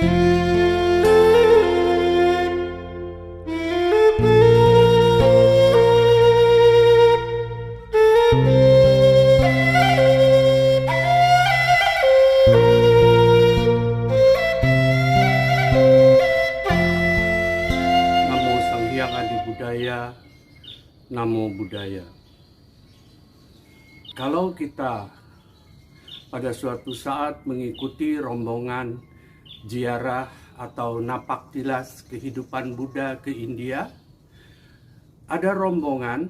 Namo Sang Hyang Adi Budaya, Namo Buddhaya. Kalau kita pada suatu saat mengikuti rombongan ziarah atau napak tilas kehidupan Buddha ke India, ada rombongan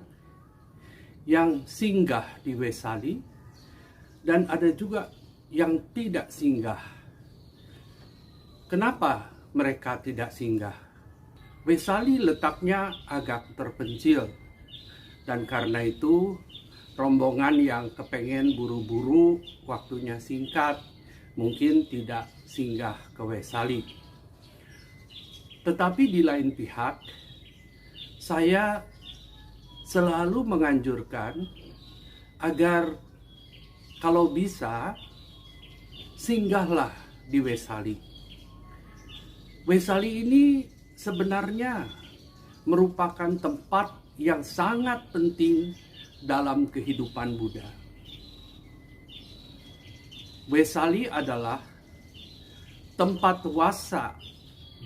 yang singgah di Vesali dan ada juga yang tidak singgah. Kenapa mereka tidak singgah? Vesali letaknya agak terpencil, dan karena itu rombongan yang kepengen buru-buru, waktunya singkat, mungkin tidak singgah ke Vesali. Tetapi di lain pihak, saya selalu menganjurkan agar kalau bisa singgahlah di Vesali. Vesali ini sebenarnya merupakan tempat yang sangat penting dalam kehidupan Buddha. Vesali adalah tempat wasa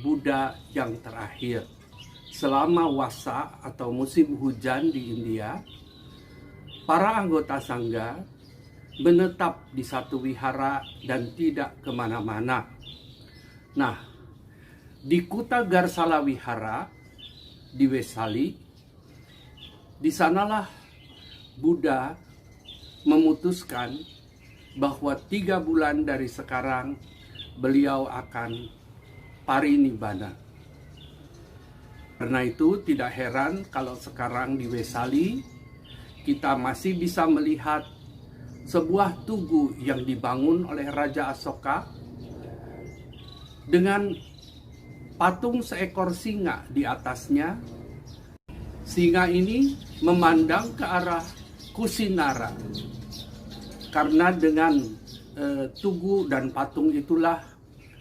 Buddha yang terakhir. Selama wasa atau musim hujan di India, para anggota Sangha menetap di satu wihara dan tidak kemana-mana. Nah, di Kuta Garsala Wihara di Vesali, di sanalah Buddha memutuskan bahwa 3 bulan dari sekarang beliau akan parinibbana. Karena itu tidak heran kalau sekarang di Vesali kita masih bisa melihat sebuah tugu yang dibangun oleh Raja Asoka dengan patung seekor singa di atasnya. Singa ini memandang ke arah Kusinara. Karena dengan tugu dan patung itulah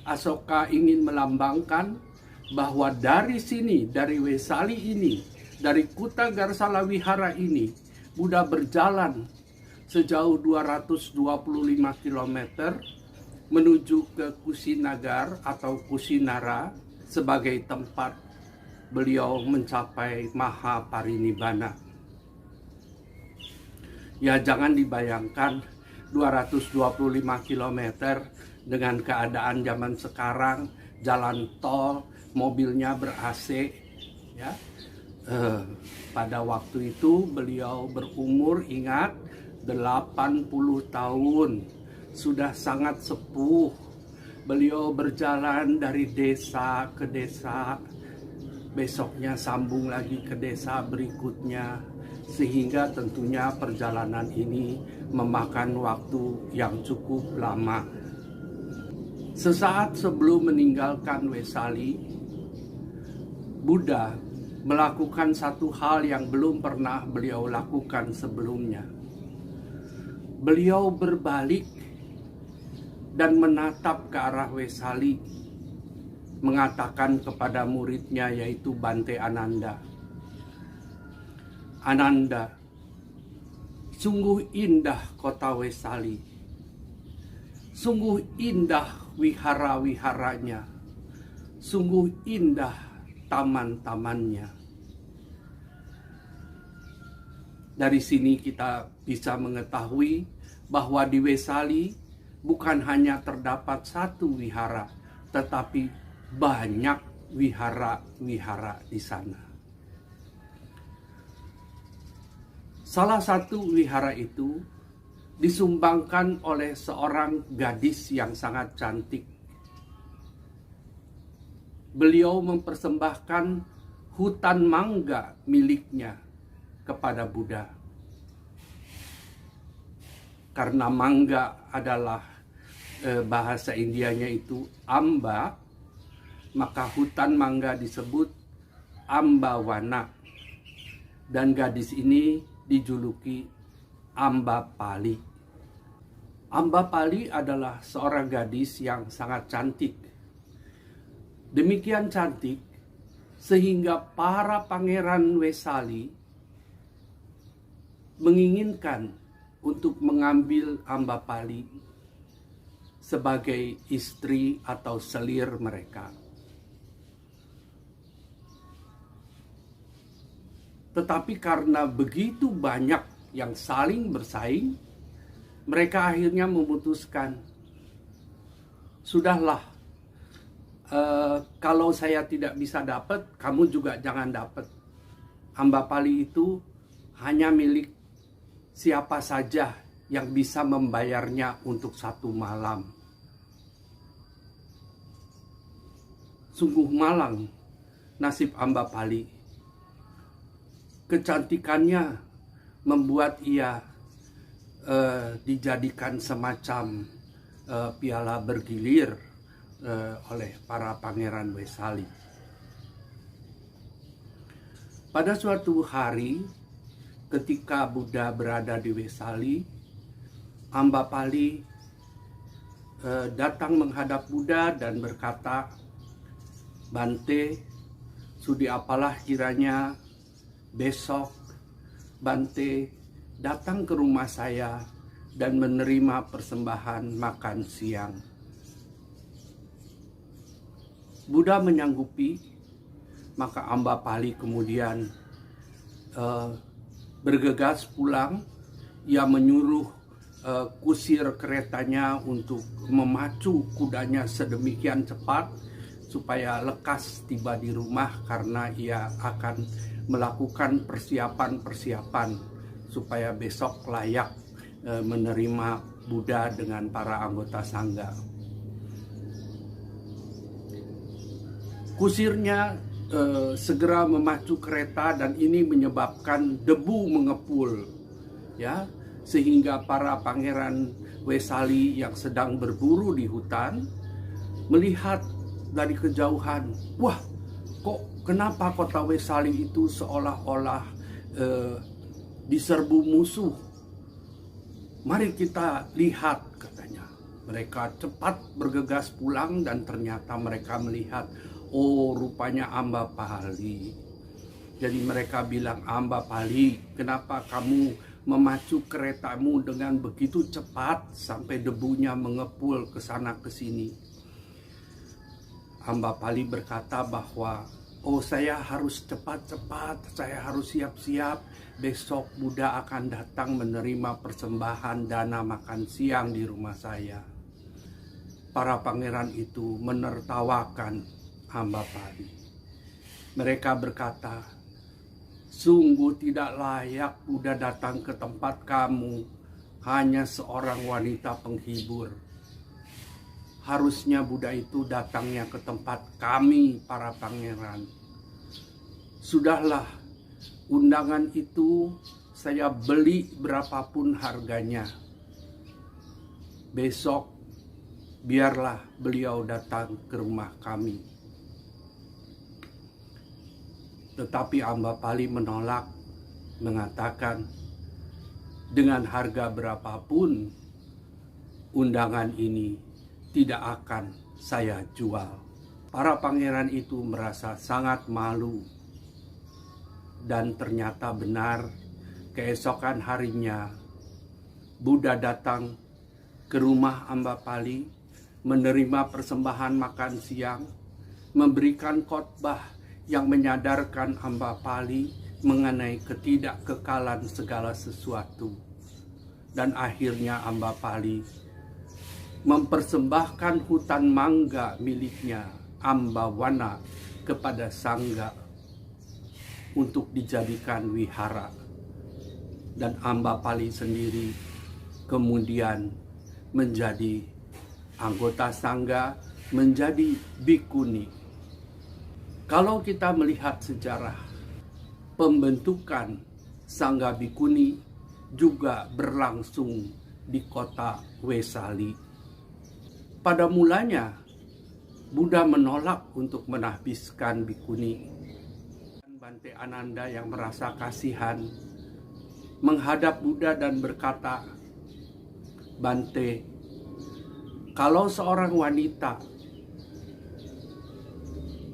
Asoka ingin melambangkan bahwa dari sini, dari Vesali ini, dari Kuta Garsala Wihara ini, Buddha berjalan sejauh 225 km menuju ke Kusinagar atau Kusinara sebagai tempat beliau mencapai Maha Parinibbana. Ya, jangan dibayangkan 225 km dengan keadaan zaman sekarang, jalan tol, mobilnya ber-AC, ya. Pada waktu itu beliau berumur, ingat, 80 tahun, sudah sangat sepuh. Beliau berjalan dari desa ke desa, besoknya sambung lagi ke desa berikutnya, sehingga tentunya perjalanan ini memakan waktu yang cukup lama. Sesaat sebelum meninggalkan Vesali, Buddha melakukan satu hal yang belum pernah beliau lakukan sebelumnya. Beliau berbalik dan menatap ke arah Vesali, mengatakan kepada muridnya yaitu Bante Ananda, "Ananda, sungguh indah kota Vesali, sungguh indah wihara-wiharanya, sungguh indah taman-tamannya." Dari sini kita bisa mengetahui bahwa di Vesali bukan hanya terdapat satu wihara, tetapi banyak wihara-wihara di sana. Salah satu wihara itu disumbangkan oleh seorang gadis yang sangat cantik. Beliau mempersembahkan hutan mangga miliknya kepada Buddha. Karena mangga adalah bahasa Indianya itu amba, maka hutan mangga disebut Ambawana. Dan gadis ini dijuluki Ambapali. Ambapali adalah seorang gadis yang sangat cantik. demikian cantik sehingga para pangeran Wesali menginginkan untuk mengambil Ambapali sebagai istri atau selir mereka. Tetapi karena begitu banyak yang saling bersaing, mereka akhirnya memutuskan, sudahlah, kalau saya tidak bisa dapat, kamu juga jangan dapat. Ambapali itu hanya milik siapa saja yang bisa membayarnya untuk 1 malam. Sungguh malang nasib Ambapali. Kecantikannya membuat ia dijadikan semacam piala bergilir oleh para pangeran Wesali. Pada suatu hari ketika Buddha berada di Wesali, Ambapali datang menghadap Buddha dan berkata, "Bante, sudi apalah kiranya besok Bante datang ke rumah saya dan menerima persembahan makan siang." Buddha menyanggupi, maka Ambapali kemudian bergegas pulang. Ia menyuruh kusir keretanya untuk memacu kudanya sedemikian cepat supaya lekas tiba di rumah, karena ia akan melakukan persiapan-persiapan supaya besok layak menerima Buddha dengan para anggota sangga. Kusirnya segera memacu kereta dan ini menyebabkan debu mengepul, ya, sehingga para pangeran Wesali yang sedang berburu di hutan melihat dari kejauhan, wah, kenapa kota Wesali itu seolah-olah diserbu musuh? Mari kita lihat, katanya. Mereka cepat bergegas pulang dan ternyata mereka melihat, oh, rupanya Ambapali. Jadi mereka bilang, "Ambapali, kenapa kamu memacu keretamu dengan begitu cepat sampai debunya mengepul ke sana ke sini?" Ambapali berkata bahwa, "Oh, saya harus cepat-cepat, saya harus siap-siap. Besok Buddha akan datang menerima persembahan dana makan siang di rumah saya." Para pangeran itu menertawakan Ambapali. Mereka berkata, "Sungguh tidak layak Buddha datang ke tempat kamu, hanya seorang wanita penghibur. Harusnya Buddha itu datangnya ke tempat kami, para pangeran. Sudahlah, undangan itu saya beli berapapun harganya. Besok biarlah beliau datang ke rumah kami." Tetapi Ambapali menolak, mengatakan, "Dengan harga berapapun undangan ini tidak akan saya jual." Para pangeran itu merasa sangat malu. Dan ternyata benar, keesokan harinya Buddha datang ke rumah Ambapali, menerima persembahan makan siang, memberikan khotbah yang menyadarkan Ambapali mengenai ketidakkekalan segala sesuatu. Dan akhirnya Ambapali mempersembahkan hutan mangga miliknya, Ambawana, kepada sangga untuk dijadikan wihara. Dan Ambapali sendiri kemudian menjadi anggota sangga, menjadi bhikkhuni. Kalau kita melihat sejarah pembentukan sangga bhikkhuni juga berlangsung di kota Wesali. Pada mulanya Buddha menolak untuk menahbiskan bhikkhuni. Bante Ananda yang merasa kasihan menghadap Buddha dan berkata, "Bante, kalau seorang wanita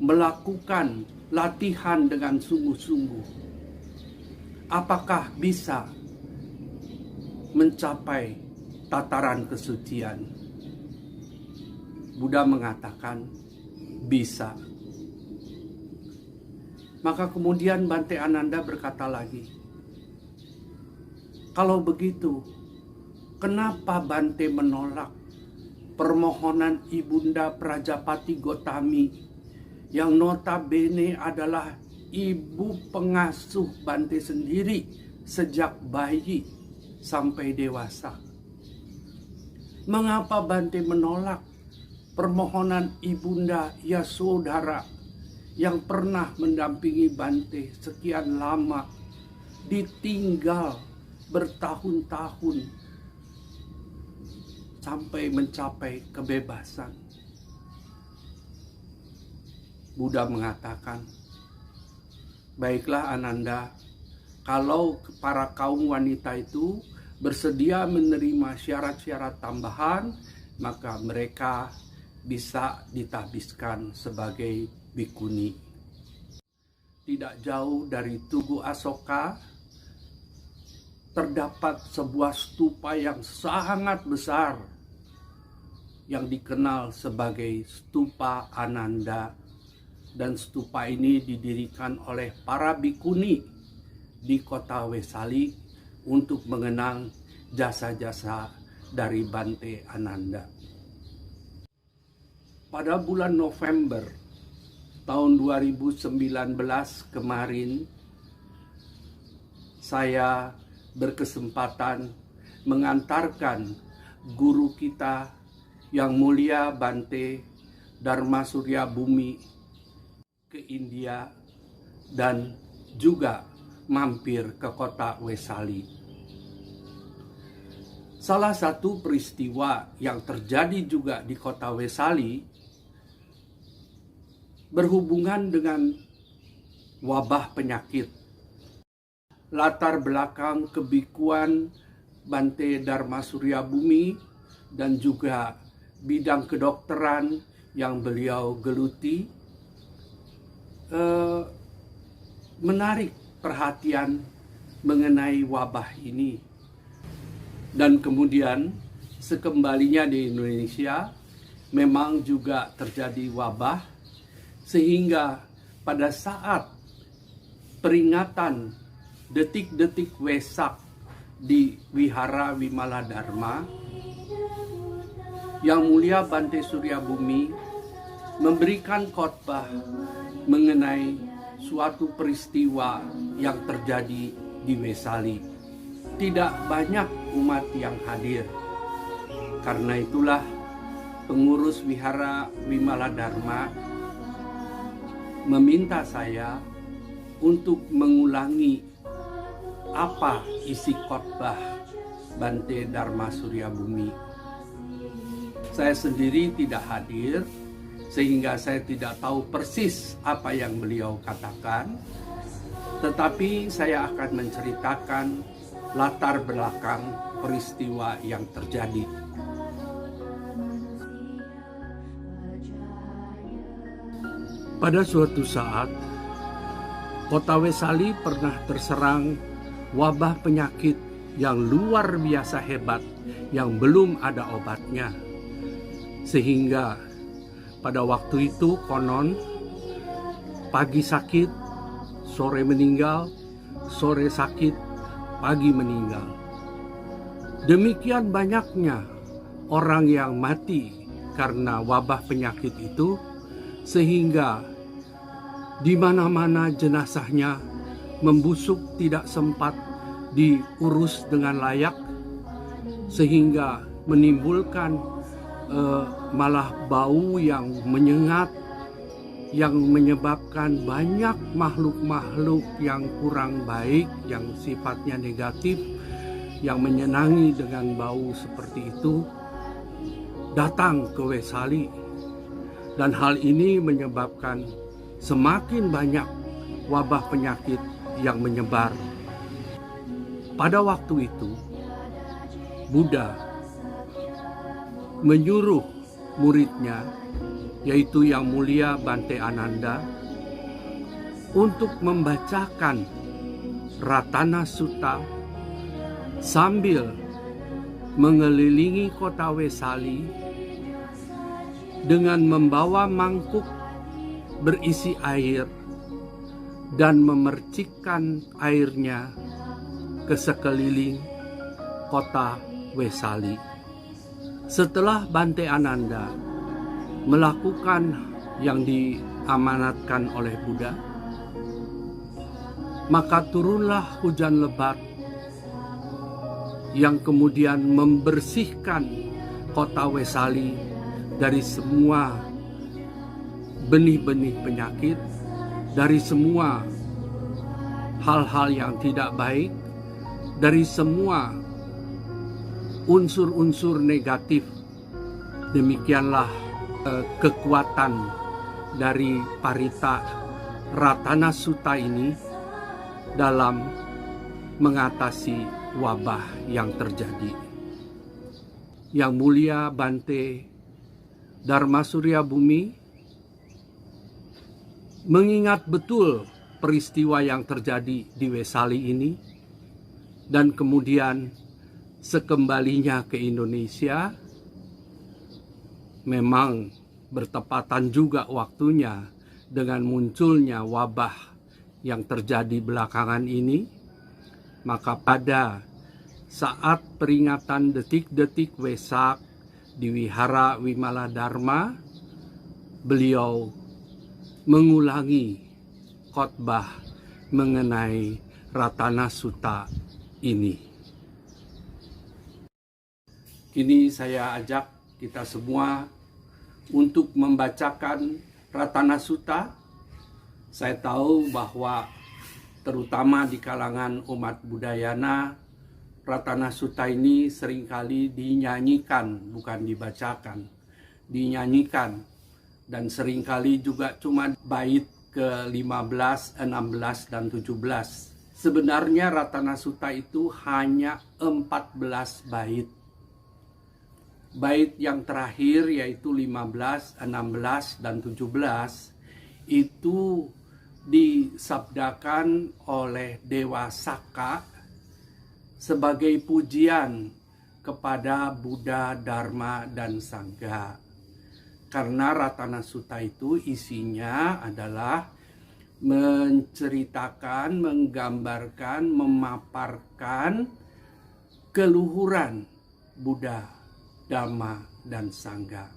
melakukan latihan dengan sungguh-sungguh, apakah bisa mencapai tataran kesucian? Buddha mengatakan bisa. Maka kemudian Bante Ananda berkata lagi, kalau begitu, kenapa Bante menolak permohonan Ibunda Prajapati Gotami yang notabene adalah ibu pengasuh Bante sendiri sejak bayi sampai dewasa? Mengapa Bante menolak permohonan Ibunda Yasodhara yang pernah mendampingi Bante sekian lama, ditinggal bertahun-tahun sampai mencapai kebebasan? Buddha mengatakan, baiklah Ananda, kalau para kaum wanita itu bersedia menerima syarat-syarat tambahan, maka mereka bisa ditabiskan sebagai bikuni. Tidak jauh dari Tugu Asoka terdapat sebuah stupa yang sangat besar yang dikenal sebagai Stupa Ananda, dan stupa ini didirikan oleh para bikuni di kota Vesali untuk mengenang jasa-jasa dari Bante Ananda. Pada bulan November tahun 2019 kemarin, saya berkesempatan mengantarkan guru kita yang mulia Bante Dharma Surya Bumi ke India dan juga mampir ke kota Vesali. Salah satu peristiwa yang terjadi juga di kota Vesali berhubungan dengan wabah penyakit. Latar belakang kebikuan Bante Dharma Surya Bumi dan juga bidang kedokteran yang beliau geluti menarik perhatian mengenai wabah ini. Dan kemudian sekembalinya di Indonesia memang juga terjadi wabah, sehingga pada saat peringatan detik-detik Wesak di Wihara Wimala Dharma, Yang Mulia Bante Surya Bumi memberikan khotbah mengenai suatu peristiwa yang terjadi di Vesali. Tidak banyak umat yang hadir. Karena itulah pengurus Wihara Wimala Dharma meminta saya untuk mengulangi apa isi khotbah Bante Dharma Surya Bumi. Saya sendiri tidak hadir, sehingga saya tidak tahu persis apa yang beliau katakan. Tetapi saya akan menceritakan latar belakang peristiwa yang terjadi. Pada suatu saat, kota Vesali pernah terserang wabah penyakit yang luar biasa hebat yang belum ada obatnya. Sehingga pada waktu itu konon pagi sakit, sore meninggal, sore sakit, pagi meninggal. Demikian banyaknya orang yang mati karena wabah penyakit itu, sehingga di mana-mana jenazahnya membusuk, tidak sempat diurus dengan layak, sehingga menimbulkan malah bau yang menyengat, yang menyebabkan banyak makhluk-makhluk yang kurang baik, yang sifatnya negatif, yang menyenangi dengan bau seperti itu, datang ke Vesali. Dan hal ini menyebabkan semakin banyak wabah penyakit yang menyebar. Pada waktu itu, Buddha menyuruh muridnya, yaitu Yang Mulia Bante Ananda, untuk membacakan Ratana Sutta sambil mengelilingi kota Wesali dengan membawa mangkuk berisi air dan memercikkan airnya ke sekeliling kota Wesali. Setelah Bante Ananda melakukan yang diamanatkan oleh Buddha, maka turunlah hujan lebat yang kemudian membersihkan kota Wesali dari semua benih-benih penyakit, dari semua hal-hal yang tidak baik, dari semua unsur-unsur negatif. Demikianlah kekuatan dari Parita Ratana Sutta ini dalam mengatasi wabah yang terjadi. Yang Mulia Bante Dharma Surya Bumi mengingat betul peristiwa yang terjadi di Wesali ini, dan kemudian sekembalinya ke Indonesia, memang bertepatan juga waktunya dengan munculnya wabah yang terjadi belakangan ini. Maka pada saat peringatan detik-detik Wesak di Wihara Wimala Dharma, beliau mengulangi khotbah mengenai Ratana Sutta ini. Kini saya ajak kita semua untuk membacakan Ratana Sutta. Saya tahu bahwa terutama di kalangan umat Budayana, Ratana Sutta ini seringkali dinyanyikan, bukan dibacakan. Dinyanyikan, dan seringkali juga cuma bait ke-15, 16, dan 17. Sebenarnya Ratana Sutta itu hanya 14 bait. Bait yang terakhir yaitu 15, 16, dan 17 itu disabdakan oleh Dewa Saka sebagai pujian kepada Buddha, Dharma, dan Sangha. Karena Ratana Sutta itu isinya adalah menceritakan, menggambarkan, memaparkan keluhuran Buddha, Dhamma, dan Sangha.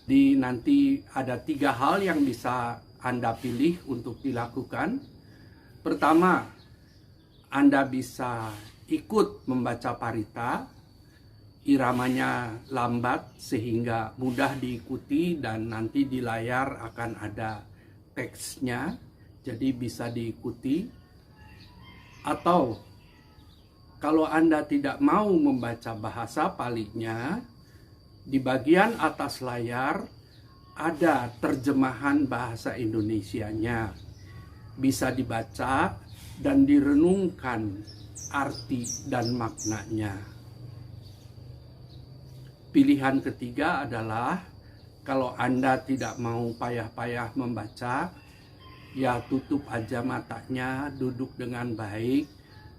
Nanti ada 3 hal yang bisa Anda pilih untuk dilakukan. Pertama, Anda bisa ikut membaca parita. Iramanya lambat sehingga mudah diikuti, dan nanti di layar akan ada teksnya, jadi bisa diikuti. Atau kalau Anda tidak mau membaca bahasa Palinya, di bagian atas layar ada terjemahan bahasa Indonesianya. Bisa dibaca dan direnungkan arti dan maknanya. Pilihan ketiga adalah kalau Anda tidak mau payah-payah membaca, ya tutup aja matanya, duduk dengan baik,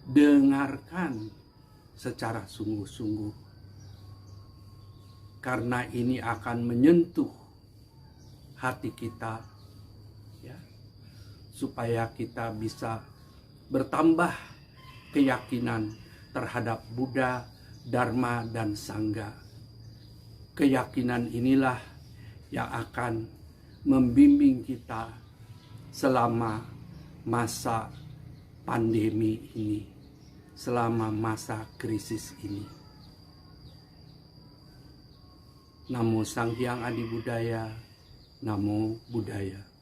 dengarkan secara sungguh-sungguh. Karena ini akan menyentuh hati kita, ya, supaya kita bisa bertambah keyakinan terhadap Buddha, Dharma, dan Sangha. Keyakinan inilah yang akan membimbing kita selama masa pandemi ini, selama masa krisis ini. Namo Sang Hyang Adi Budaya, Namo Buddhaya.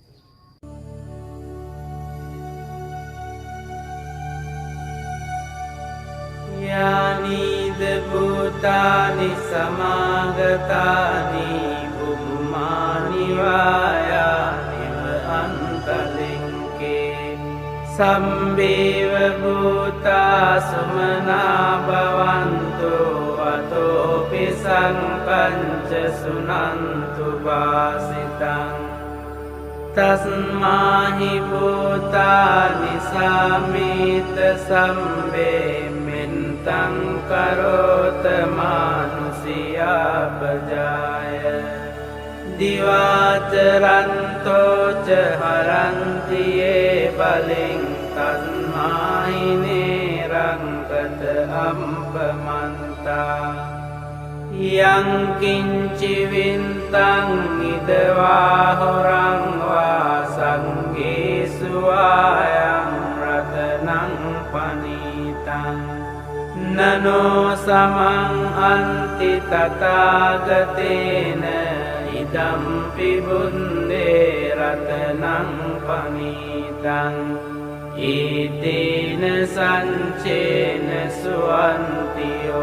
Yanida Bhutani Samagatani Bhumani Vayani Antalinke Sambheva Bhuta Sumana Bhavantu Atopi පුරිසං පංච සුනන්තු වාසිතං තස්මාහි භූතානි සාමීත සම්බේ මෙන්තං කරෝත මානුසියා පජාය දිවාචරන්තෝ ච හරන්තියේ බලෙන් තස්මාහි නේරංකත අම්පමන්තා යං කිංචි වින්තං ඉදවා හොරං වා සංඝේසු ආයං රතනං පනීතං නනෝ සමං අන්ති තථාගතේන ඉදම්පි බුන්දේ රතනං පනීතං ඊතේන සංචේන සුවන්තියෝතෝ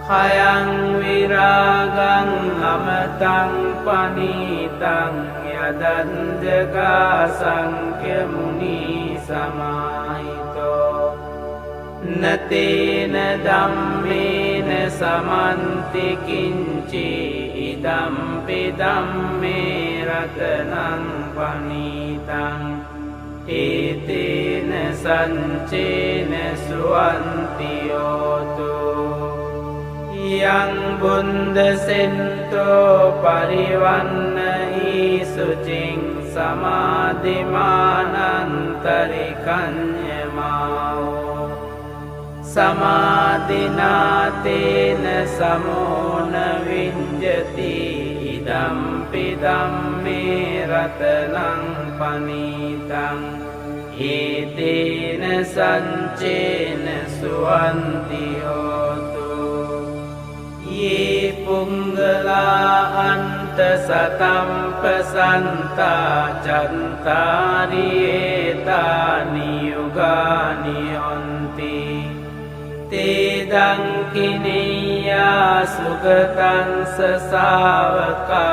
khayang viragang amatang panitang yadanjaga sankhya muni samahito natena dhammena samanti kinci idampi dhamme ratanang panitang etena sancena suwantiyoto yang bunda sento pariwanna isucing samadhimanantari mao samadhinatena samona vinjati idampi dhamme ratanang panitang etena sancena suwantiyoto ye punggala anta satampasanta cantari etani yugani onti te dangkiniya sugatan sasavaka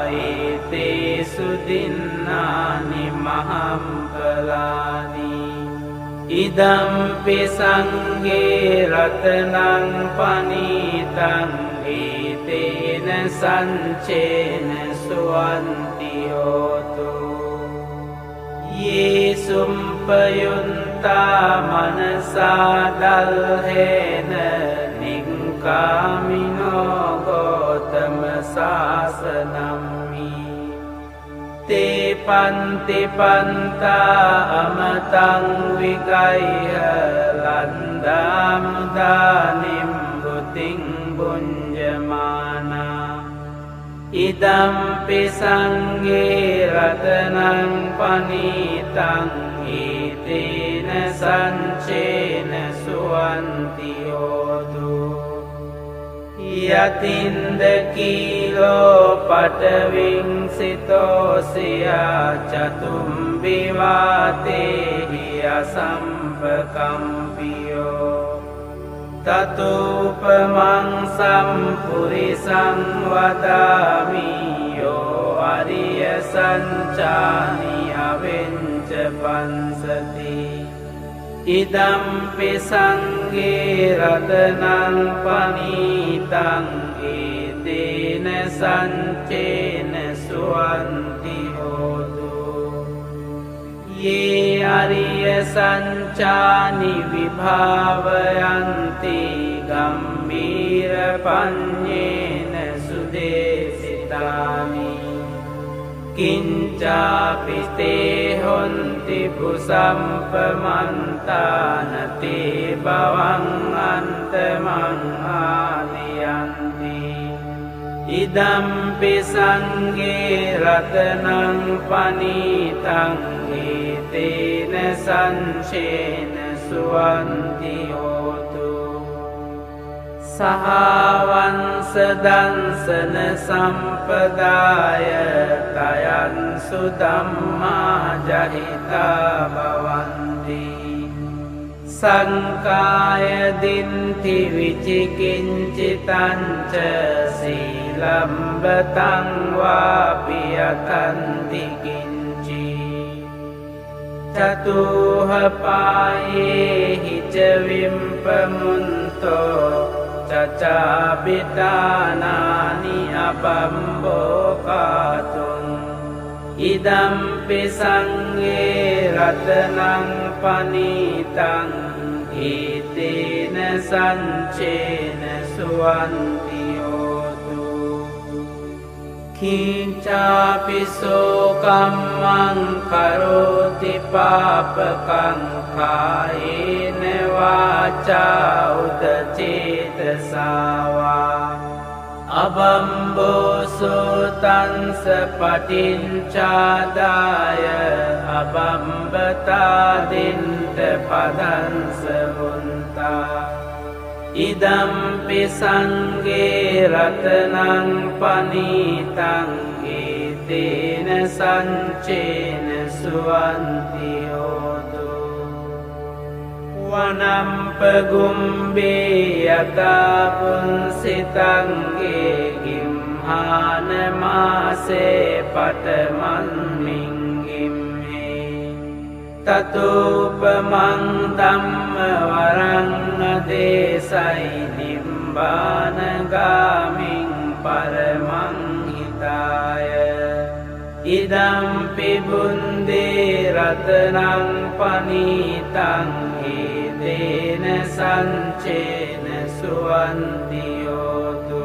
ete sudinnani mahampalani idampi sanghe ratanang panitang etena sancena suwantiyoto ye sumpayunta manasa dalhena ningkamino gotama sasanammi te panti panta amatang wikaiha landam danim buting bunjamana idampi sanghe ratanang panitang etena sancena suwantiyoto yatinda kilo pataving sitosya chatumbiwate hiya sampakampiyo tatupamang sampurisang vadami yo ariya sancani avenca pansati idampi sanghe ratanang panitang etena sancena suwantiyoto ye ariya sancani vibhavayanti gambhira panyena sudesitani kincapi te honti pusampamantana te bawang antamang aliyanti idampi sanghe ratanang panitang etena sancena suwantiyoto sahavansa dansana sampadaya tayan sudamma jahita bhavanti sankaya dinti vicikincitanca silambatang vapiyatanti kinci catuha paye hicavimpamunto චචාබිටානානි අබම්බෝකාතුන් ඉදම්පි සංගේ රතනං පනීතං ඒතේන සංචේන සුවන්තියෝතු කිංචාපිසෝ කම්මං කරෝති පාපකං කායේන වාචා උදචේතසාවා අබම්බෝසෝ තංස පටිංචාදාය අබම්බතාදින්ට පදංස වුන්තා ඉදම්පි සංගේ රතනං පනීතං ඒතේන සංචේන සුවන්තියෝතු වනම්පගුම්බේ යතා පුන්සිතංගේ ගිම්හානමාසේ පටමන්මින්ගිම්හේ තතෝපමං ධම්ම වරං අදේසයි නිම්බානගාමින් පරමං හිතාය ඉදම්පි බුන්දේ රතනං පනීතං ඒතේන සංචේන සුවන්තියෝතු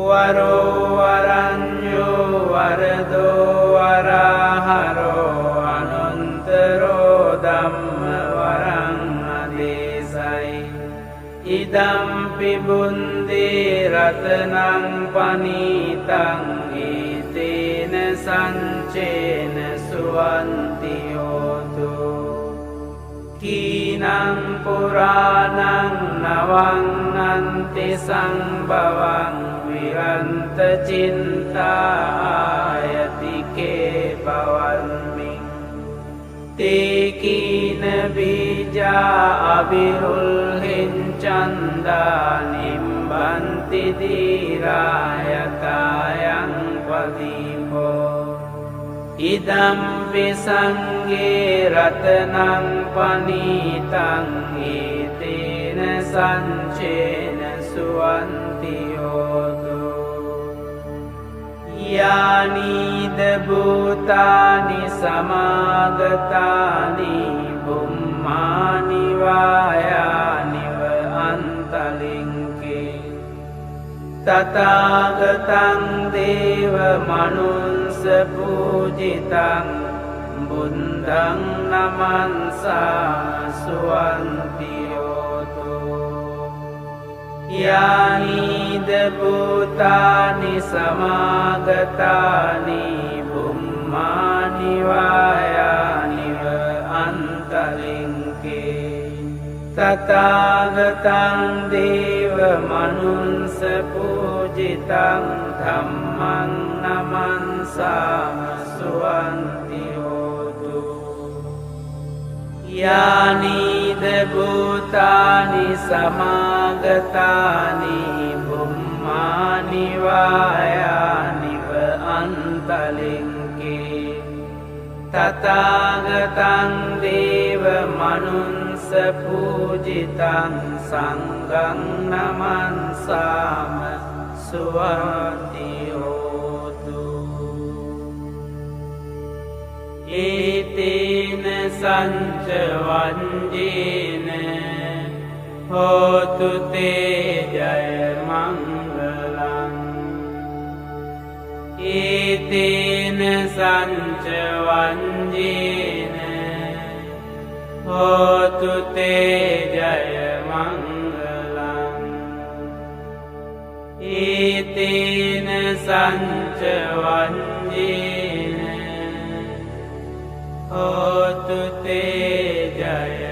වරෝ වරඤ්ඤෝ වරදෝ වරහරෝ අනන්තරෝ ධම්ම වරං අදේසයි ඉදම්පි බුන්දේ රතනං පනීතං ඒතේන සංචේන සුවන්තියෝතු කීනං පුරාණං නවං අන්ති සංභවං විරන්ත චින්තායතිකේ භවන්මින් තේකීන බීජා අවිරුල්හින් චන්දා නිම්බන්ති දීරායතායං පදීපෝ ඉදම්පි සංගේ රතනං පනීතං ඒතේන සංචේන සුවන්තියෝතු යානීද භූතානි සමාගතානි බුම්මානි වායානිව අන්තලින්කේ තථාගතං දේව මනුස්ස පූජිතං බුද්ධං නමන්සා සුවන්තියෝතු යානීද භූතානි සමාගතානි බුම්මානි වායානිව අන්තලින්කේ තථාගතං දේව මනුස්ස පූජිතං ධම්මං නමන්සාම සුවන්තියෝතු යානීද භූතානි සමාගතානි බුම්මානි වායානිව අන්තලින්කේ තථාගතං දේව මනුස්ස පූජිතං සංඝං නමන්සාම සුවන්තියෝතු ඒතේන සංච වංජේන හෝතු තේ ජය මංගලං ඒතේන සංච වංජේන හෝතු තේ ජය මංගලං ඒතේන සංච වංජේන හෝතු තේ ජය